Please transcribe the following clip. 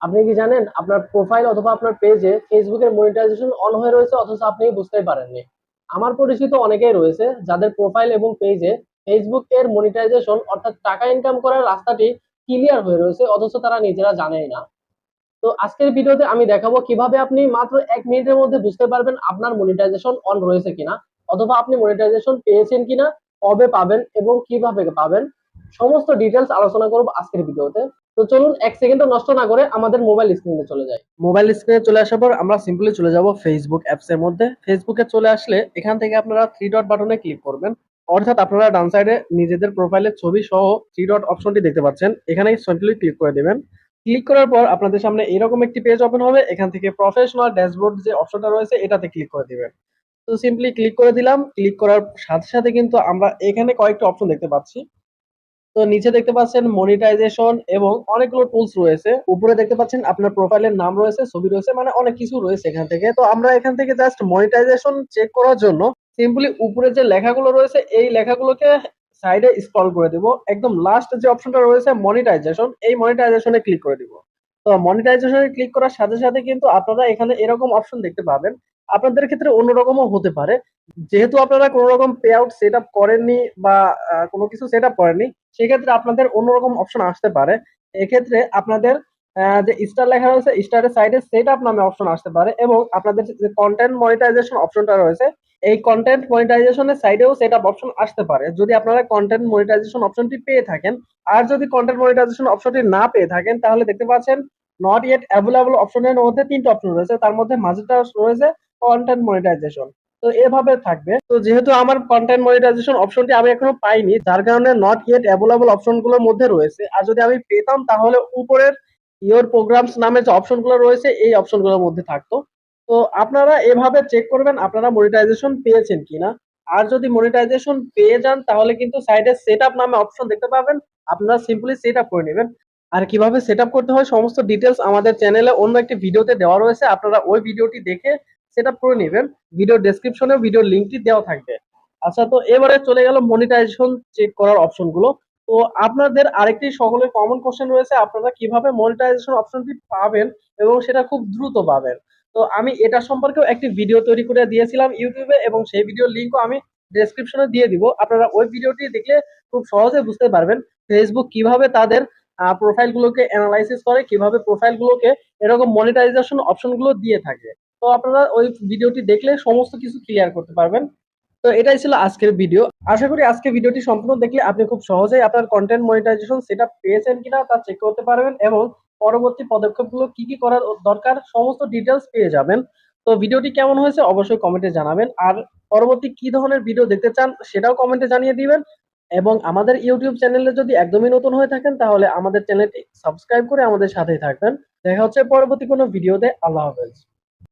আপনি কি জানেন আপনার প্রোফাইল অথবা আপনার পেজে ফেসবুকের মনিটাইজেশন অন হয়ে রয়েছে অথচ আপনি বুঝতেই পারেননি? আমার পরিচিত অনেকেই রয়েছে যাদের প্রোফাইল এবং পেজে ফেসবুক এর মনিটাইজেশন অর্থাৎ টাকা ইনকাম করার রাস্তাটি ক্লিয়ার হয়ে রয়েছে অথচ তারা নিজেরা জানেই না। তো আজকের ভিডিওতে আমি দেখাবো কিভাবে আপনি মাত্র 1 মিনিটের মধ্যে বুঝতে পারবেন আপনার মনিটাইজেশন অন রয়েছে কিনা অথবা আপনি মনিটাইজেশন পেয়েছেন কিনা, কবে পাবেন এবং কিভাবে পাবেন। সমস্ত ডিটেলস আলোচনা করব আজকের ভিডিওতে। তো চলুন 1 সেকেন্ডও নষ্ট না করে আমাদের মোবাইল স্ক্রিনে চলে যাই। মোবাইল স্ক্রিনে চলে আসার পর আমরা সিম্পলি চলে যাব ফেসবুক অ্যাপস এর মধ্যে। ফেসবুকে চলে আসলে এখান থেকে আপনারা থ্রি ডট বাটনে ক্লিক করবেন, অর্থাৎ আপনারা ডান সাইডে নিজেদের প্রোফাইলের ছবি সহ থ্রি ডট অপশনটি দেখতে পাচ্ছেন, এখানে সিম্পলি ক্লিক করে দেবেন। ক্লিক করার পর আপনাদের সামনে এরকম একটি পেজ ওপেন হবে, এখান থেকে প্রফেশনাল ড্যাশবোর্ড যে অপশনটা রয়েছে এটাতে ক্লিক করে দিবেন। তো সিম্পলি ক্লিক করে দিলাম। ক্লিক করার সাথে সাথে কিন্তু আমরা এখানে কয়েকটা অপশন দেখতে পাচ্ছি। তো নিচে দেখতে পাচ্ছেন মনিটাইজেশন এবং অনেকগুলো টুলস রয়েছে। উপরে দেখতে পাচ্ছেন আপনার প্রোফাইলের নাম রয়েছে, ছবি রয়েছে, মানে অনেক কিছু রয়েছে এখান থেকে। তো আমরা এখান থেকে জাস্ট মনিটাইজেশন চেক করার জন্য সিম্পলি উপরে যে লেখাগুলো রয়েছে এই লেখাগুলোকে সাইডে স্ক্রল করে দিব। একদম লাস্ট যে অপশনটা রয়েছে মনিটাইজেশন, এই মনিটাইজেশনে ক্লিক করে দিব। তো মনিটাইজেশনে ক্লিক করার সাথে সাথে কিন্তু আপনারা এখানে এরকম অপশন দেখতে পাবেন। আপনাদের ক্ষেত্রে অন্যরকমও হতে পারে, যেহেতু আপনারা কোনো রকম পে আউট সেট আপ করেননি বা কোনো কিছু সেট আপ করেননি, সেক্ষেত্রে আপনাদের অন্যরকম অপশন আসতে পারে। এক্ষেত্রে আপনাদের যে স্টার লেখা রয়েছে স্টারের সাইডে সেট আপ নামে অপশন আসতে পারে এবং আপনাদের যে কন্টেন্ট মনিটাইজেশন অপশনটা রয়েছে এই কন্টেন্ট মনিটাইজেশনের সাইডেও সেট আপ অপশন আসতে পারে যদি আপনারা কন্টেন্ট মনিটাইজেশন অপশনটি পেয়ে থাকেন। আর যদি কন্টেন্ট মনিটাইজেশন অপশনটি না পেয়ে থাকেন তাহলে দেখতে পাচ্ছেন নট ইয়েট অ্যাভেলেবল অপশনের মধ্যে 3টা অপশন রয়েছে, তার মধ্যে মাঝেটা রয়েছে কন্টেন্ট মনিটাইজেশন। তো এভাবে থাকবে। তো যেহেতু আমার কন্টেন্ট মনিটাইজেশন অপশনটি আমি এখনো পাইনি, যার কারণে নট ইয়েট অ্যাভেলেবল অপশনগুলোর মধ্যে রয়েছে। আর যদি আমি পেতাম তাহলে উপরের ইওর প্রোগ্রামস নামে যে অপশনগুলো রয়েছে এই অপশনগুলোর মধ্যে থাকতো। তো আপনারা এভাবে চেক করবেন আপনারা মনিটাইজেশন পেয়েছেন কিনা। আর যদি মনিটাইজেশন পেয়ে যান তাহলে কিন্তু সাইডে সেট আপ নামে অপশন দেখতে পাবেন, আপনারা সিম্পলি সেট আপ করে নেবেন। আর কিভাবে সেট আপ করতে হয় সমস্ত ডিটেলস আমাদের চ্যানেলে অন্য একটি ভিডিওতে দেওয়া রয়েছে, আপনারা ওই ভিডিওটি দেখে সেট আপ করে নেবেন। ভিডিও ডেসক্রিপশনে ভিডিও লিঙ্কটি দেওয়া থাকবে। আচ্ছা, তো এবারে চলে গেল মনিটাইজেশন চেক করার অপশনগুলো। তো আপনাদের আরেকটি সকলের কমন কোশ্চেন রয়েছে, আপনারা কিভাবে মনিটাইজেশন অপশনটি পাবেন এবং সেটা খুব দ্রুত পাবেন। তো আমি এটা সম্পর্কেও একটি ভিডিও তৈরি করে দিয়েছিলাম ইউটিউবে এবং সেই ভিডিওর লিঙ্কও আমি ডেসক্রিপশনে দিয়ে দিব। আপনারা ওই ভিডিওটি দেখলে খুব সহজে বুঝতে পারবেন ফেসবুক কিভাবে তাদের প্রোফাইল গুলোকে অ্যানালাইসিস করে, কিভাবে প্রোফাইল গুলোকে এরকম মনিটাইজেশন অপশন গুলো দিয়ে থাকে। তো আপনারা ওই ভিডিওটি দেখলে সমস্ত কিছু ক্লিয়ার করতে পারবেন। তো এটাই ছিল আজকের ভিডিও। আশা করি আজকে ভিডিওটি সম্পূর্ণ দেখলে আপনি খুব সহজেই আপনার কন্টেন্ট মনিটাইজেশন সেটআপ পেয়েছেন কিনা তা চেক করতে পারবেন এবং পরবর্তী পদক্ষেপগুলো কি কি করার দরকার সমস্ত ডিটেলস পেয়ে যাবেন। তো ভিডিওটি কেমন হয়েছে অবশ্যই কমেন্টে জানাবেন, আর পরবর্তী কি ধরনের ভিডিও দেখতে চান সেটাও কমেন্টে জানিয়ে দিবেন। এবং আমাদের ইউটিউব চ্যানেলে যদি একদমই নতুন হয়ে থাকেন তাহলে আমাদের চ্যানেলটি সাবস্ক্রাইব করে আমাদের সাথেই থাকবেন। দেখা হচ্ছে পরবর্তী কোনো ভিডিওতে। আল্লাহ হাফেজ।